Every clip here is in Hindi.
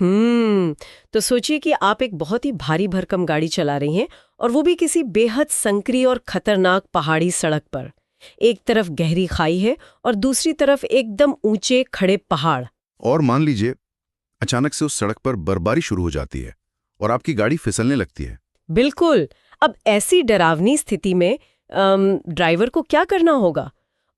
तो सोचिए कि आप एक बहुत ही भारी भरकम गाड़ी चला रही हैं और वो भी किसी बेहद संकरी और खतरनाक पहाड़ी सड़क पर। एक तरफ गहरी खाई है और दूसरी तरफ एकदम ऊंचे खड़े पहाड़। और मान लीजिए अचानक से उस सड़क पर बर्फबारी शुरू हो जाती है और आपकी गाड़ी फिसलने लगती है। बिल्कुल। अब ऐसी डरावनी स्थिति में ड्राइवर को क्या करना होगा?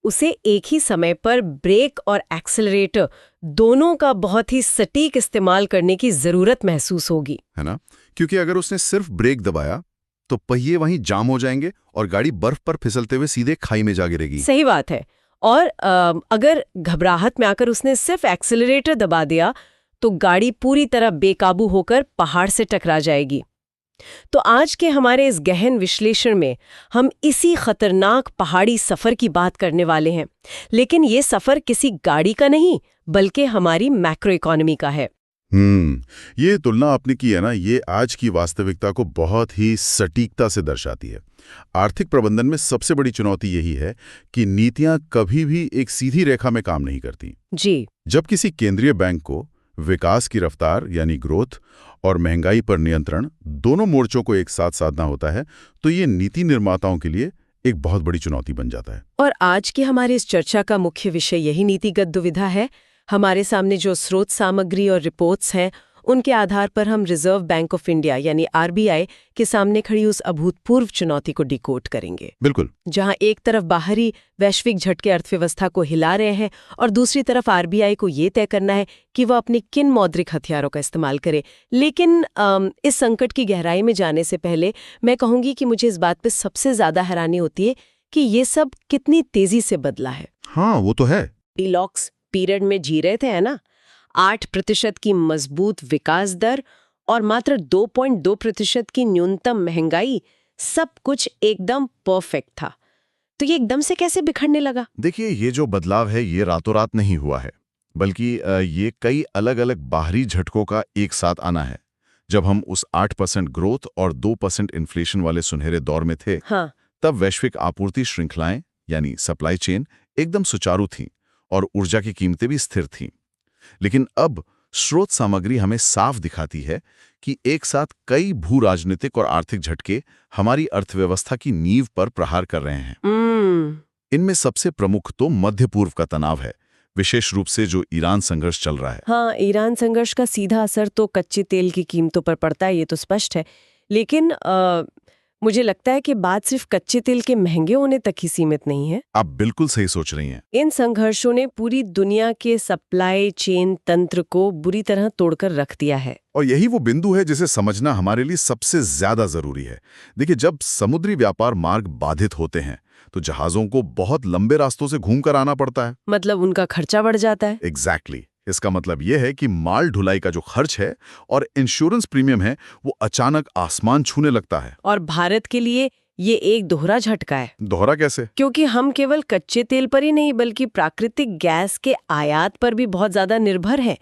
उसे एक ही समय पर ब्रेक और एक्सेलरेटर दोनों का बहुत ही सटीक इस्तेमाल करने की जरूरत महसूस होगी, है ना? क्योंकि अगर उसने सिर्फ ब्रेक दबाया तो पहिए वहीं जाम हो जाएंगे और गाड़ी बर्फ पर फिसलते हुए सीधे खाई में जा गिरेगी। सही बात है। और अगर घबराहट में आकर उसने सिर्फ एक्सेलरेटर दबा दिया तो गाड़ी पूरी तरह बेकाबू होकर पहाड़ से टकरा जाएगी। तो आज के हमारे इस गहन विश्लेषण में हम इसी खतरनाक पहाड़ी सफर की बात करने वाले हैं। लेकिन ये सफर किसी गाड़ी का नहीं बल्कि हमारी मैक्रो इकोनॉमी का है। ये तुलना आपने की है ना, ये आज की वास्तविकता को बहुत ही सटीकता से दर्शाती है। आर्थिक प्रबंधन में सबसे बड़ी चुनौती यही है कि नीतियां कभी भी एक सीधी रेखा में काम नहीं करती। जी। जब किसी केंद्रीय बैंक को विकास की रफ्तार यानी ग्रोथ और महंगाई पर नियंत्रण दोनों मोर्चों को एक साथ साधना होता है तो ये नीति निर्माताओं के लिए एक बहुत बड़ी चुनौती बन जाता है। और आज की हमारी इस चर्चा का मुख्य विषय यही नीतिगत दुविधा है। हमारे सामने जो स्रोत सामग्री और रिपोर्ट्स हैं उनके आधार पर हम रिजर्व बैंक ऑफ इंडिया यानी आरबीआई के सामने खड़ी उस अभूतपूर्व चुनौती को डिकोड करेंगे। बिल्कुल। जहां एक तरफ बाहरी वैश्विक झटके अर्थव्यवस्था को हिला रहे हैं और दूसरी तरफ आरबीआई को ये तय करना है कि वह अपने किन मौद्रिक हथियारों का इस्तेमाल करे। लेकिन इस संकट की गहराई में जाने से पहले मैं कहूंगी कि मुझे इस बात पर सबसे ज्यादा हैरानी होती है कि ये सब कितनी तेजी से बदला है। हाँ, वो तो है। डिलॉक्स पीरियड में जी रहे थे, है ना? 8% की मजबूत विकास दर और मात्र 2.2% की न्यूनतम महंगाई, सब कुछ एकदम परफेक्ट था। तो ये एकदम से कैसे बिखरने लगा? देखिए, ये जो बदलाव है ये रातों रात नहीं हुआ है, बल्कि ये कई अलग अलग बाहरी झटकों का एक साथ आना है। जब हम उस 8% ग्रोथ और 2% इन्फ्लेशन वाले सुनहरे दौर में थे, हाँ। तब वैश्विक आपूर्ति श्रृंखलाएं यानी सप्लाई चेन एकदम सुचारू थीं और ऊर्जा की कीमतें भी स्थिर थीं। लेकिन अब स्रोत सामग्री हमें साफ दिखाती है कि एक साथ कई भू राजनीतिक और आर्थिक झटके हमारी अर्थव्यवस्था की नींव पर प्रहार कर रहे हैं। इनमें सबसे प्रमुख तो मध्य पूर्व का तनाव है, विशेष रूप से जो ईरान संघर्ष चल रहा है। हाँ, ईरान संघर्ष का सीधा असर तो कच्चे तेल की कीमतों पर पड़ता है, ये तो स्पष्ट है। लेकिन मुझे लगता है कि बात सिर्फ कच्चे तेल के महंगे होने तक ही सीमित नहीं है। आप बिल्कुल सही सोच रही हैं। इन संघर्षों ने पूरी दुनिया के सप्लाई चेन तंत्र को बुरी तरह तोड़कर रख दिया है। और यही वो बिंदु है जिसे समझना हमारे लिए सबसे ज्यादा जरूरी है। देखिए, जब समुद्री व्यापार मार्ग बाधित होते हैं तो जहाजों को बहुत लंबे रास्तों से घूमकर आना पड़ता है। मतलब उनका खर्चा बढ़ जाता है। एग्जैक्टली। इसका मतलब यह है कि माल ढुलाई का जो खर्च है और इंश्योरेंस प्रीमियम है वो अचानक आसमान छूने लगता है। और भारत के लिए ये एक दोहरा झटका है। दोहरा कैसे? क्योंकि हम केवल कच्चे तेल पर ही नहीं बल्कि प्राकृतिक गैस के आयात पर भी बहुत ज्यादा निर्भर हैं।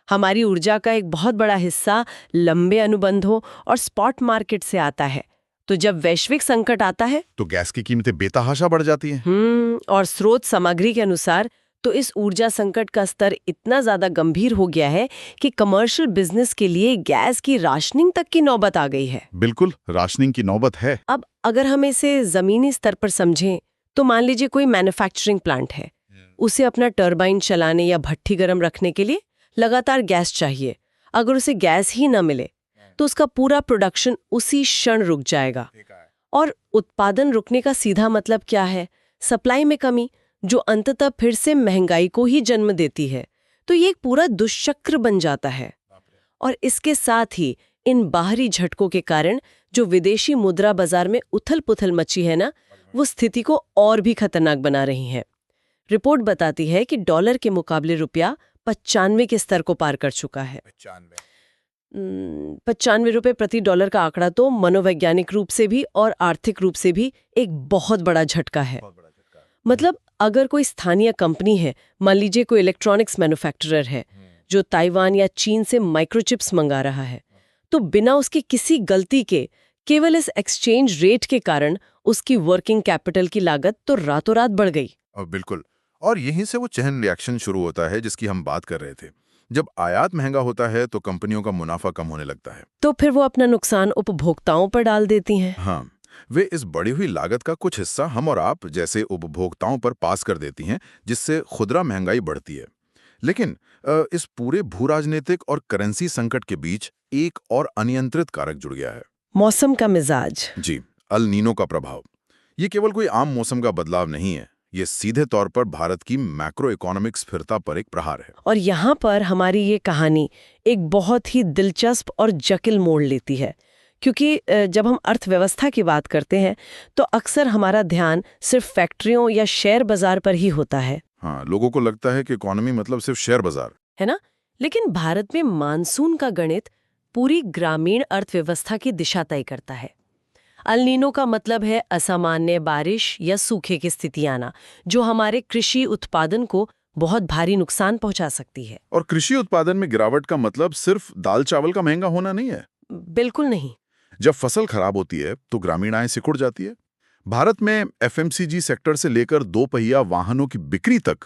हमारी ऊर्जा का एक बहुत बड़ा हिस्सा लंबे अनुबंधों और स्पॉट मार्केट से आता है। तो जब वैश्विक संकट आता है तो गैस की कीमतें बेतहाशा बढ़ जाती हैं। और स्रोत सामग्री के अनुसार तो इस ऊर्जा संकट का स्तर इतना ज्यादा गंभीर हो गया है कि कमर्शियल बिजनेस के लिए गैस की राशनिंग तक की नौबत आ गई है। बिल्कुल, राशनिंग की नौबत है। अब अगर हम इसे जमीनी स्तर पर समझें तो मान लीजिए कोई मैन्युफैक्चरिंग प्लांट है, उसे अपना टरबाइन चलाने या भट्ठी गर्म रखने के लिए लगातार गैस चाहिए। अगर उसे गैस ही न मिले तो उसका पूरा प्रोडक्शन उसी क्षण रुक जाएगा। और उत्पादन रुकने का सीधा मतलब क्या है? सप्लाई में कमी, जो अंततः फिर से महंगाई को ही जन्म देती है। तो ये एक पूरा दुष्चक्र बन जाता है। और इसके साथ ही इन बाहरी झटकों के कारण जो विदेशी मुद्रा बाजार में उथल-पुथल मची है ना, वो स्थिति को और भी खतरनाक बना रही है। रिपोर्ट बताती है कि डॉलर के मुकाबले रुपया 95 के स्तर को पार कर चुका है। 95 रुपए प्रति डॉलर का आंकड़ा तो मनोवैज्ञानिक रूप से भी और आर्थिक रूप से भी एक बहुत बड़ा झटका है। मतलब अगर कोई स्थानीय कंपनी है, मान लीजिए कोई इलेक्ट्रॉनिक्स मैन्युफैक्चरर है जो ताइवान या चीन से माइक्रोचिप्स मंगा रहा है, तो बिना उसकी किसी गलती के केवल इस एक्सचेंज रेट के कारण उसकी वर्किंग कैपिटल की लागत तो रातों रात बढ़ गई। बिल्कुल। और यहीं से वो चेन रिएक्शन शुरू होता है जिसकी हम बात कर रहे थे। जब आयात महंगा होता है तो कंपनियों का मुनाफा कम होने लगता है। तो फिर वो अपना नुकसान उपभोक्ताओं पर डाल देती हैं। हाँ, वे इस बढ़ी हुई लागत का कुछ हिस्सा हम और आप जैसे उपभोक्ताओं पर पास कर देती हैं, जिससे खुदरा महंगाई बढ़ती है। लेकिन इस पूरे भू-राजनीतिक और करेंसी संकट के बीच एक और अनियंत्रित कारक जुड़ गया है। मौसम का मिजाज। जी, अल नीनो का प्रभाव। ये केवल कोई आम मौसम का बदलाव नहीं है, ये सीधे तौर पर भारत की मैक्रो इकोनॉमिक स्थिरता पर एक प्रहार है। और यहाँ पर हमारी ये कहानी एक बहुत ही दिलचस्प और जटिल मोड़ लेती है, क्योंकि जब हम अर्थव्यवस्था की बात करते हैं तो अक्सर हमारा ध्यान सिर्फ फैक्ट्रियों या शेयर बाजार पर ही होता है हाँ, लोगों को लगता है कि इकोनॉमी मतलब सिर्फ शेयर बाजार। है ना? लेकिन भारत में मानसून का गणित पूरी ग्रामीण अर्थव्यवस्था की दिशा तय करता है। अल नीनो का मतलब है असामान्य बारिश या सूखे की स्थिति आना, जो हमारे कृषि उत्पादन को बहुत भारी नुकसान पहुंचा सकती है। और कृषि उत्पादन में गिरावट का मतलब सिर्फ दाल चावल का महंगा होना नहीं है। बिल्कुल नहीं। जब फसल खराब होती है तो ग्रामीण आय सिकुड़ जाती है। भारत में एफएमसीजी सेक्टर से लेकर दो पहिया वाहनों की बिक्री तक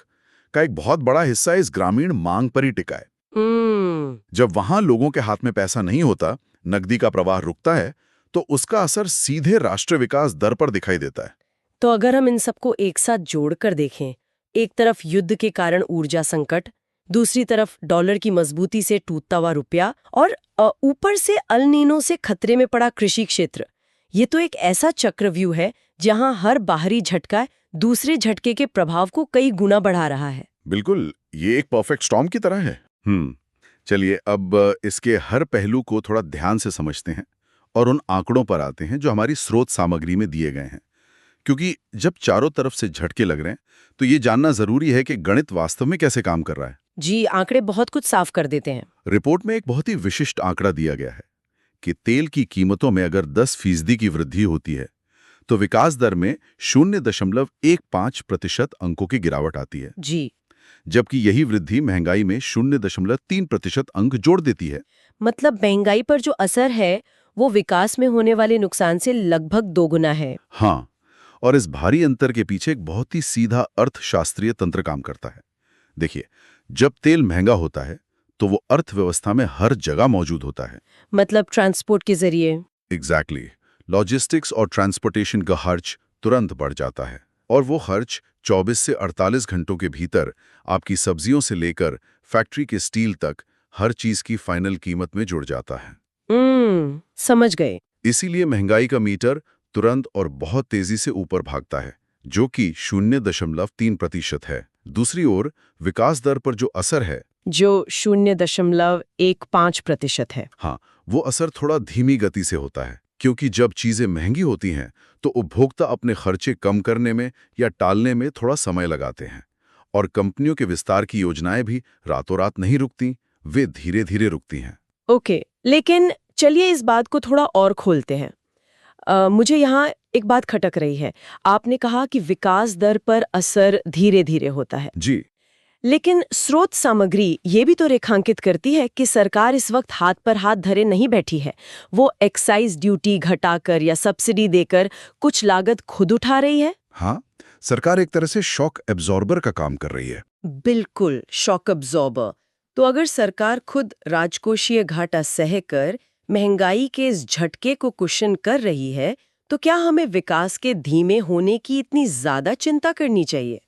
का एक बहुत बड़ा हिस्सा इस ग्रामीण मांग पर ही टिका है। जब वहां लोगों के हाथ में पैसा नहीं होता, नकदी का प्रवाह रुकता है, तो उसका असर सीधे राष्ट्रीय विकास दर पर दिखाई देता है। तो अगर हम इन सबको एक साथ जोड़कर देखें, एक तरफ युद्ध के कारण ऊर्जा संकट, दूसरी तरफ डॉलर की मजबूती से टूटता हुआ रुपया और ऊपर से अल नीनो से खतरे में पड़ा कृषि क्षेत्र, ये तो एक ऐसा चक्रव्यूह है जहां हर बाहरी झटका दूसरे झटके के प्रभाव को कई गुना बढ़ा रहा है। बिल्कुल, ये एक परफेक्ट स्टॉर्म की तरह है। चलिए अब इसके हर पहलू को थोड़ा ध्यान से समझते हैं और उन आंकड़ों पर आते हैं जो हमारी स्रोत सामग्री में दिए गए हैं। क्योंकि जब चारों तरफ से झटके लग रहे हैं तो ये जानना जरूरी है कि गणित वास्तव में कैसे काम कर रहा है। जी, आंकड़े बहुत कुछ साफ कर देते हैं। रिपोर्ट में एक बहुत ही विशिष्ट आंकड़ा दिया गया है कि तेल की कीमतों में अगर 10% की वृद्धि होती है तो विकास दर में 0.15% अंकों की गिरावट आती है। जी, जबकि यही वृद्धि महंगाई में 0.3% अंक जोड़ देती है। मतलब महंगाई पर जो असर है वो विकास में होने वाले नुकसान से लगभग दोगुना है। हाँ, और इस भारी अंतर के पीछे एक बहुत ही सीधा अर्थशास्त्रीय तंत्र काम करता है। देखिए, जब तेल महंगा होता है तो वो अर्थव्यवस्था में हर जगह मौजूद होता है। मतलब ट्रांसपोर्ट के जरिए। एग्जैक्टली, लॉजिस्टिक्स और ट्रांसपोर्टेशन का खर्च तुरंत बढ़ जाता है और वो खर्च 24 से 48 घंटों के भीतर आपकी सब्जियों से लेकर फैक्ट्री के स्टील तक हर चीज की फाइनल कीमत में जुड़ जाता है। समझ गए। इसीलिए महंगाई का मीटर तुरंत और बहुत तेजी से ऊपर भागता है, जो कि 0.3% है। दूसरी ओर विकास दर पर जो असर है, जो 0.15% है। हाँ, वो असर थोड़ा धीमी गति से होता है, क्योंकि जब चीजें महंगी होती हैं तो उपभोक्ता अपने खर्चे कम करने में या टालने में थोड़ा समय लगाते हैं। और कंपनियों के विस्तार की योजनाएं भी रातों रात नहीं रुकती, वे धीरे धीरे रुकती हैं। ओके, लेकिन चलिए इस बात को थोड़ा और खोलते हैं। मुझे यहाँ एक बात खटक रही है। आपने कहा कि विकास दर पर असर धीरे धीरे होता है। जी, लेकिन स्रोत सामग्री ये भी तो रेखांकित करती है कि सरकार इस वक्त हाथ पर हाथ धरे नहीं बैठी है। वो एक्साइज ड्यूटी घटाकर या सब्सिडी देकर कुछ लागत खुद उठा रही है। हाँ, सरकार एक तरह से शॉक एब्जॉर्बर का काम कर रही है। बिल्कुल, शॉक एब्जॉर्बर। तो अगर सरकार खुद राजकोषीय घाटा सहकर महंगाई के इस झटके को कुशन कर रही है, तो क्या हमें विकास के धीमे होने की इतनी ज्यादा चिंता करनी चाहिए?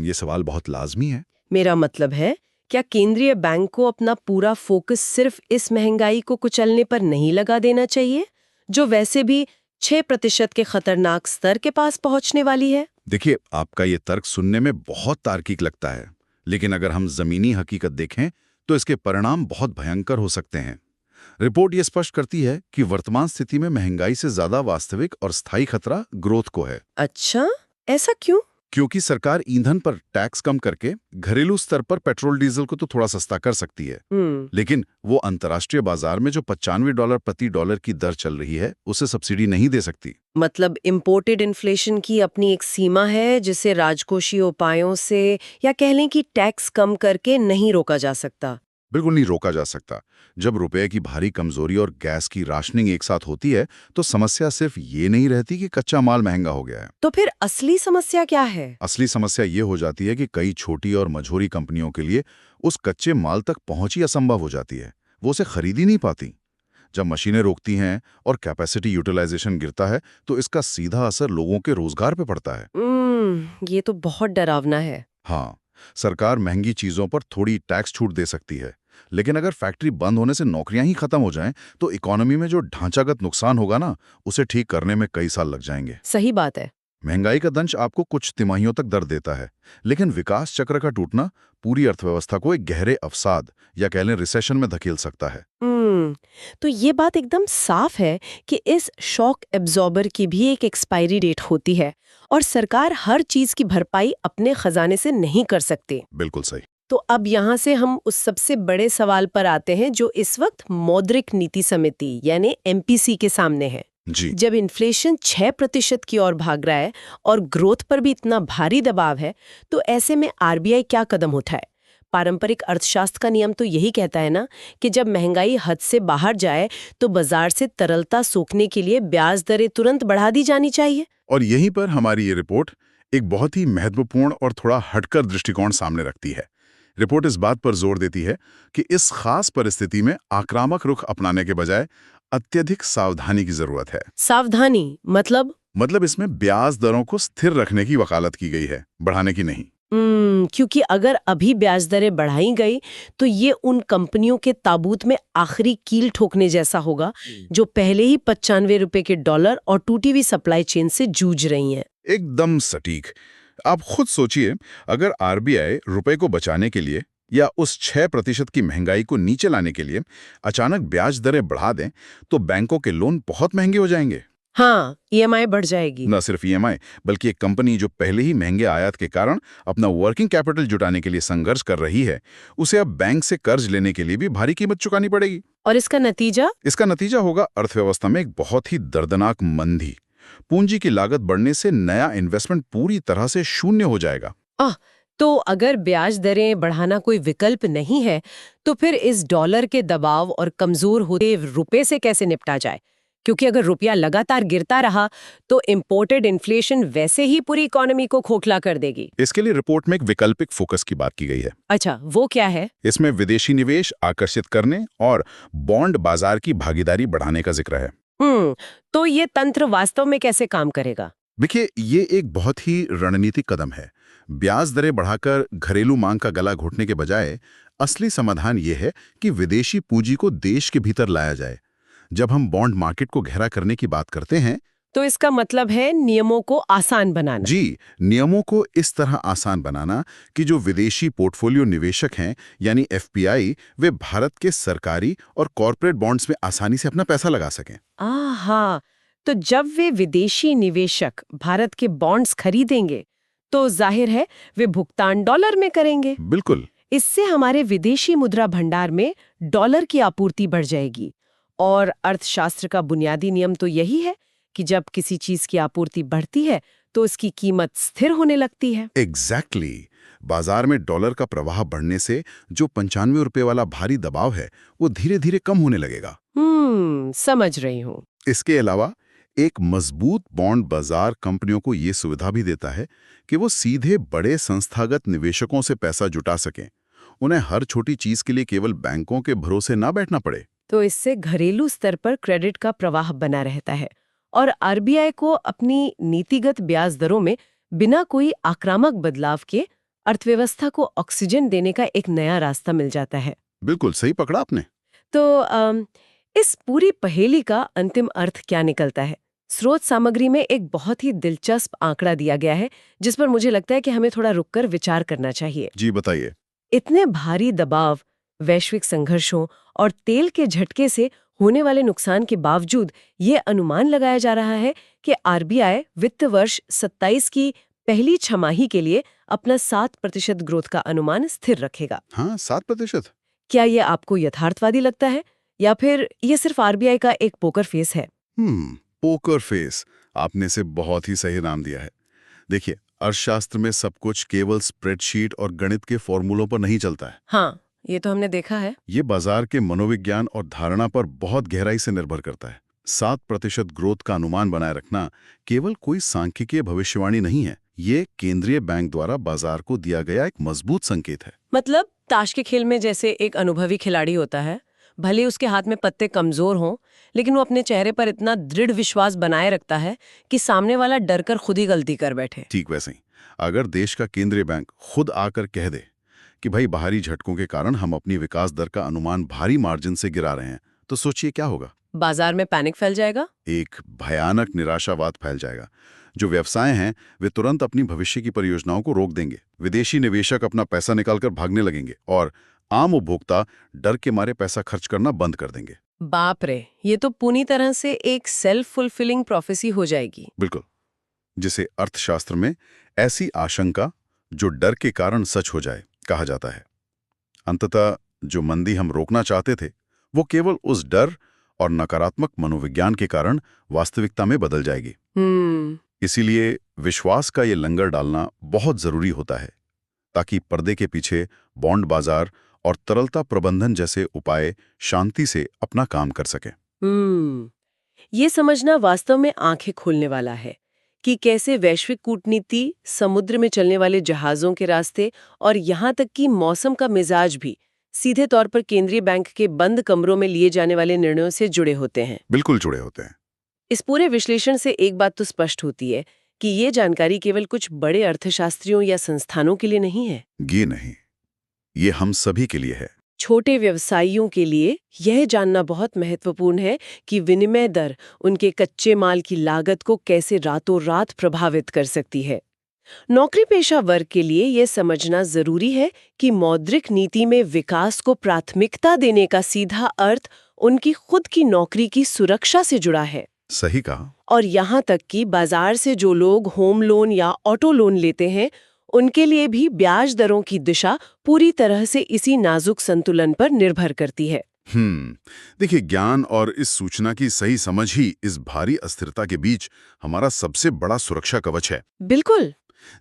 ये सवाल बहुत लाजमी है। मेरा मतलब है, क्या केंद्रीय बैंक को अपना पूरा फोकस सिर्फ इस महंगाई को कुचलने पर नहीं लगा देना चाहिए, जो वैसे भी 6% के खतरनाक स्तर के पास पहुंचने वाली है? देखिए, आपका ये तर्क सुनने में बहुत तार्किक लगता है, लेकिन अगर हम जमीनी हकीकत देखें तो इसके परिणाम बहुत भयंकर हो सकते हैं। रिपोर्ट ये स्पष्ट करती है कि वर्तमान स्थिति में महंगाई से ज्यादा वास्तविक और स्थायी खतरा ग्रोथ को है। अच्छा, ऐसा क्यों? क्योंकि सरकार ईंधन पर टैक्स कम करके घरेलू स्तर पर पेट्रोल डीजल को तो थोड़ा सस्ता कर सकती है, लेकिन वो अंतर्राष्ट्रीय बाजार में जो $95 प्रति डॉलर की दर चल रही है उसे सब्सिडी नहीं दे सकती। मतलब इम्पोर्टेड इन्फ्लेशन की अपनी एक सीमा है जिसे राजकोषीय उपायों से या कह लें कि टैक्स कम करके नहीं रोका जा सकता। बिल्कुल नहीं रोका जा सकता। जब रुपए की भारी कमजोरी और गैस की राशनिंग एक साथ होती है तो समस्या सिर्फ ये नहीं रहती कि कच्चा माल महंगा हो गया है। तो फिर असली समस्या क्या है? असली समस्या ये हो जाती है कि कई छोटी और मझोली कंपनियों के लिए उस कच्चे माल तक पहुंच ही असंभव हो जाती है। वो उसे खरीद ही नहीं पाती। जब मशीनें रोकती हैं और कैपेसिटी यूटिलाइजेशन गिरता है तो इसका सीधा असर लोगों के रोजगार पे पड़ता है। ये तो बहुत डरावना है। हाँ, सरकार महंगी चीजों पर थोड़ी टैक्स छूट दे सकती है, लेकिन अगर फैक्ट्री बंद होने से नौकरियां ही खत्म हो जाएं तो इकोनॉमी में जो ढांचागत नुकसान होगा ना, उसे ठीक करने में कई साल लग जाएंगे। सही बात है। महंगाई का दंश आपको कुछ तिमाहियों तक दर्द देता है, लेकिन विकास चक्र का टूटना पूरी अर्थव्यवस्था को एक गहरे अवसाद या कह लें रिसेशन में धकेल सकता है। तो ये बात एकदम साफ है कि इस शॉक एब्जॉर्बर की भी एक एक्सपायरी डेट होती है और सरकार हर चीज की भरपाई अपने खजाने से नहीं कर सकती। बिल्कुल सही। तो अब यहाँ से हम उस सबसे बड़े सवाल पर आते हैं जो इस वक्त मौद्रिक नीति समिति यानी एमपीसी के सामने है। जी, जब इन्फ्लेशन 6% की ओर भाग रहा है और ग्रोथ पर भी इतना भारी दबाव है, तो ऐसे में आरबीआई क्या कदम उठाए? पारंपरिक अर्थशास्त्र का नियम तो यही कहता है ना कि जब महंगाई हद से बाहर जाए तो बाजार से तरलता सोखने के लिए ब्याज दरें तुरंत बढ़ा दी जानी चाहिए। और यहीं पर हमारी ये रिपोर्ट एक बहुत ही महत्वपूर्ण और थोड़ा हटकर दृष्टिकोण सामने रखती है। रिपोर्ट इस बात पर जोर देती है कि इस खास परिस्थिति में आक्रामक रुख अपनाने के बजाय अत्यधिक सावधानी की जरूरत है। सावधानी मतलब इसमें ब्याज दरों को स्थिर रखने की वकालत की गई है, बढ़ाने की नहीं। क्योंकि अगर अभी ब्याज दरें बढ़ाई गई तो ये उन कंपनियों के ताबूत में आखिरी कील ठोकने जैसा होगा जो पहले ही 95 रुपए के डॉलर और टूटी हुई सप्लाई चेन से जूझ रही हैं। एकदम सटीक। आप खुद सोचिए, अगर आरबीआई रुपए को बचाने के लिए या उस 6% की महंगाई को नीचे लाने के लिए अचानक ब्याज दरें बढ़ा दें तो बैंकों के लोन बहुत महंगे हो जाएंगे। हाँ, ईएमआई बढ़ जाएगी। न सिर्फ ईएमआई, बल्कि एक कंपनी जो पहले ही महंगे आयात के कारण अपना वर्किंग कैपिटल जुटाने के लिए संघर्ष कर रही है, उसे अब बैंक से कर्ज लेने के लिए भी भारी कीमत चुकानी पड़ेगी। और इसका नतीजा होगा अर्थव्यवस्था में एक बहुत ही दर्दनाक मंदी। पूंजी की लागत बढ़ने से नया इन्वेस्टमेंट पूरी तरह से शून्य हो जाएगा। तो अगर ब्याज दरें बढ़ाना कोई विकल्प नहीं है, तो फिर इस डॉलर के दबाव और कमजोर होते रुपए से कैसे निपटा जाए? क्योंकि अगर रुपया लगातार गिरता रहा तो इंपोर्टेड इन्फ्लेशन वैसे ही पूरी इकोनॉमी को खोखला कर देगी। इसके लिए रिपोर्ट में एक वैकल्पिक फोकस की बात की गई है। अच्छा, वो क्या है? इसमें विदेशी निवेश आकर्षित करने और बॉन्ड बाजार की भागीदारी बढ़ाने का जिक्र है। तो ये तंत्र वास्तव में कैसे काम करेगा? देखिए, ये एक बहुत ही रणनीतिक कदम है। ब्याज दरें बढ़ाकर घरेलू मांग का गला घोटने के बजाय असली समाधान ये है कि विदेशी पूंजी को देश के भीतर लाया जाए। जब हम बॉन्ड मार्केट को गहरा करने की बात करते हैं तो इसका मतलब है नियमों को आसान बनाना। जी, नियमों को इस तरह आसान बनाना कि जो विदेशी पोर्टफोलियो निवेशक हैं यानी एफपीआई, वे भारत के सरकारी और कॉर्पोरेट बॉन्ड्स में आसानी से अपना पैसा लगा सकें। हाँ, तो जब वे विदेशी निवेशक भारत के बॉन्ड्स खरीदेंगे तो जाहिर है वे भुगतान डॉलर में करेंगे। बिल्कुल। इससे हमारे विदेशी मुद्रा भंडार में डॉलर की आपूर्ति बढ़ जाएगी। और अर्थशास्त्र का बुनियादी नियम तो यही है कि जब किसी चीज की आपूर्ति बढ़ती है तो उसकी कीमत स्थिर होने लगती है। एग्जैक्टली। बाजार में डॉलर का प्रवाह बढ़ने से जो 95 रुपए वाला भारी दबाव है वो धीरे धीरे कम होने लगेगा। समझ रही हूँ। इसके अलावा एक मजबूत बॉन्ड बाजार कंपनियों को ये सुविधा भी देता है कि वो सीधे बड़े संस्थागत निवेशकों से पैसा जुटा सकें। उन्हें हर छोटी चीज के लिए केवल बैंकों के भरोसे ना बैठना पड़े। तो इससे घरेलू स्तर पर क्रेडिट का प्रवाह बना रहता है और आरबीआई को अपनी नीतिगत ब्याज दरों में बिना कोई आक्रामक बदलाव के अर्थव्यवस्था को ऑक्सीजन देने का एक नया रास्ता मिल जाता है। बिल्कुल सही पकड़ा आपने। तो इस पूरी पहेली का अंतिम अर्थ क्या निकलता है? स्रोत सामग्री में एक बहुत ही दिलचस्प आंकड़ा दिया गया है जिस पर मुझे लगता है कि हमें थोड़ा रुककर विचार करना चाहिए। जी बताइए। इतने भारी दबाव, वैश्विक संघर्षों और तेल के झटके से होने वाले नुकसान के बावजूद ये अनुमान लगाया जा रहा है कि आरबीआई वित्त वर्ष 27 की पहली छमाही के लिए अपना 7% ग्रोथ का अनुमान स्थिर रखेगा। हाँ, 7%। क्या ये आपको यथार्थवादी लगता है या फिर ये सिर्फ आरबीआई का एक पोकर फेस है? पोकर फेस, आपने से बहुत ही सही नाम दिया है। देखिए, अर्थशास्त्र में सब कुछ केवल स्प्रेडशीट और गणित के फॉर्मूलों पर नहीं चलता है। हाँ, ये तो हमने देखा है। ये बाजार के मनोविज्ञान और धारणा पर बहुत गहराई से निर्भर करता है। 7% ग्रोथ का अनुमान बनाए रखना केवल कोई सांख्यिकीय भविष्यवाणी नहीं है, ये केंद्रीय बैंक द्वारा बाजार को दिया गया एक मजबूत संकेत है। मतलब ताश के खेल में जैसे एक अनुभवी खिलाड़ी होता है, भले उसके हाथ में पत्ते कमजोर हों, लेकिन वो अपने चेहरे पर इतना दृढ़ विश्वास बनाए रखता है कि सामने वाला डरकर खुद ही गलती कर बैठे। ठीक वैसे ही अगर देश का केंद्रीय बैंक खुद आकर कह दे कि भाई बाहरी झटकों के कारण हम अपनी विकास दर का अनुमान भारी मार्जिन से गिरा रहे हैं, तो सोचिए क्या होगा। बाजार में पैनिक फैल जाएगा, एक भयानक निराशावाद फैल जाएगा। जो व्यवसाय हैं वे तुरंत अपनी भविष्य की परियोजनाओं को रोक देंगे, विदेशी निवेशक अपना पैसा निकालकर भागने लगेंगे और आम उपभोक्ता डर के मारे पैसा खर्च करना बंद कर देंगे। बाप रे, ये तो पूरी तरह से एक सेल्फ फुलफिलिंग प्रोफेसी हो जाएगी। बिल्कुल, जिसे अर्थशास्त्र में ऐसी आशंका जो डर के कारण सच हो जाए कहा जाता है। अंततः जो मंदी हम रोकना चाहते थे वो केवल उस डर और नकारात्मक मनोविज्ञान के कारण वास्तविकता में बदल जाएगी। इसीलिए विश्वास का ये लंगर डालना बहुत जरूरी होता है, ताकि पर्दे के पीछे बॉन्ड बाजार और तरलता प्रबंधन जैसे उपाय शांति से अपना काम कर सकें। ये समझना वास्तव में आंखें खोलने वाला है कि कैसे वैश्विक कूटनीति, समुद्र में चलने वाले जहाजों के रास्ते और यहाँ तक कि मौसम का मिजाज भी सीधे तौर पर केंद्रीय बैंक के बंद कमरों में लिए जाने वाले निर्णयों से जुड़े होते हैं। बिल्कुल जुड़े होते हैं। इस पूरे विश्लेषण से एक बात तो स्पष्ट होती है कि ये जानकारी केवल कुछ बड़े अर्थशास्त्रियों या संस्थानों के लिए नहीं है। ये नहीं, ये हम सभी के लिए है। छोटे व्यवसायियों के लिए यह जानना बहुत महत्वपूर्ण है कि विनिमय दर उनके कच्चे माल की लागत को कैसे रातों रात प्रभावित कर सकती है। नौकरी पेशा वर्ग के लिए यह समझना जरूरी है कि मौद्रिक नीति में विकास को प्राथमिकता देने का सीधा अर्थ उनकी खुद की नौकरी की सुरक्षा से जुड़ा है। सही कहा। और यहाँ तक कि बाजार से जो लोग होम लोन या ऑटो लोन लेते हैं, उनके लिए भी ब्याज दरों की दिशा पूरी तरह से इसी नाजुक संतुलन पर निर्भर करती है। देखिए, ज्ञान और इस सूचना की सही समझ ही इस भारी अस्थिरता के बीच हमारा सबसे बड़ा सुरक्षा कवच है। बिल्कुल।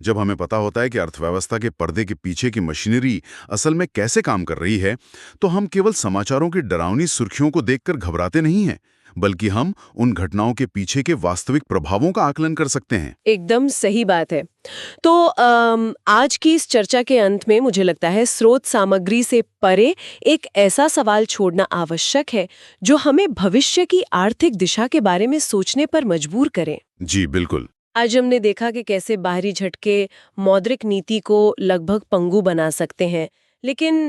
जब हमें पता होता है कि अर्थव्यवस्था के पर्दे के पीछे की मशीनरी असल में कैसे काम कर रही है, तो हम केवल समाचारों की डरावनी सुर्खियों को देखकर घबराते नहीं हैं, बल्कि हम उन घटनाओं के पीछे के वास्तविक प्रभावों का आकलन कर सकते हैं। एकदम सही बात है। तो आज की इस चर्चा के अंत में मुझे लगता है स्रोत सामग्री से परे एक ऐसा सवाल छोड़ना आवश्यक है जो हमें भविष्य की आर्थिक दिशा के बारे में सोचने पर मजबूर करे। जी बिल्कुल। आज हमने देखा कि कैसे बाहरी झटके मौद्रिक नीति को लगभग पंगु बना सकते हैं, लेकिन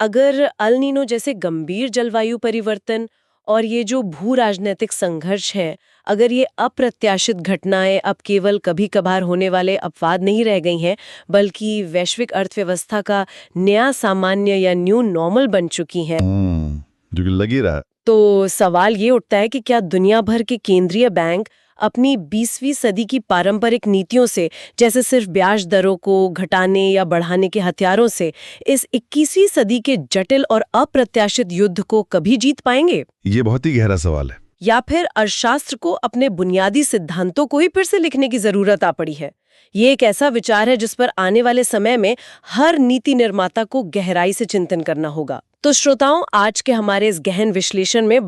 अगर अल नीनो जैसे गंभीर जलवायु परिवर्तन और ये जो भू राजनीतिक संघर्ष है, अगर ये अप्रत्याशित घटनाएं अब केवल कभी कभार होने वाले अपवाद नहीं रह गई हैं, बल्कि वैश्विक अर्थव्यवस्था का नया सामान्य या न्यू नॉर्मल बन चुकी हैं, जो कि लग ही रहा है, तो सवाल ये उठता है कि क्या दुनिया भर के केंद्रीय बैंक अपनी 20वीं सदी की पारंपरिक नीतियों से, जैसे सिर्फ ब्याज दरों को घटाने या बढ़ाने के हथियारों से, इस 21वीं सदी के जटिल और अप्रत्याशित युद्ध को कभी जीत पाएंगे? ये बहुत ही गहरा सवाल है। या फिर अर्थशास्त्र को अपने बुनियादी सिद्धांतों को ही फिर से लिखने की जरूरत आ पड़ी है? ये एक ऐसा विचार है जिस पर आने वाले समय में हर नीति निर्माता को गहराई से चिंतन करना होगा। तो श्रोताओं, आज के हमारे इस गहन विश्लेषण में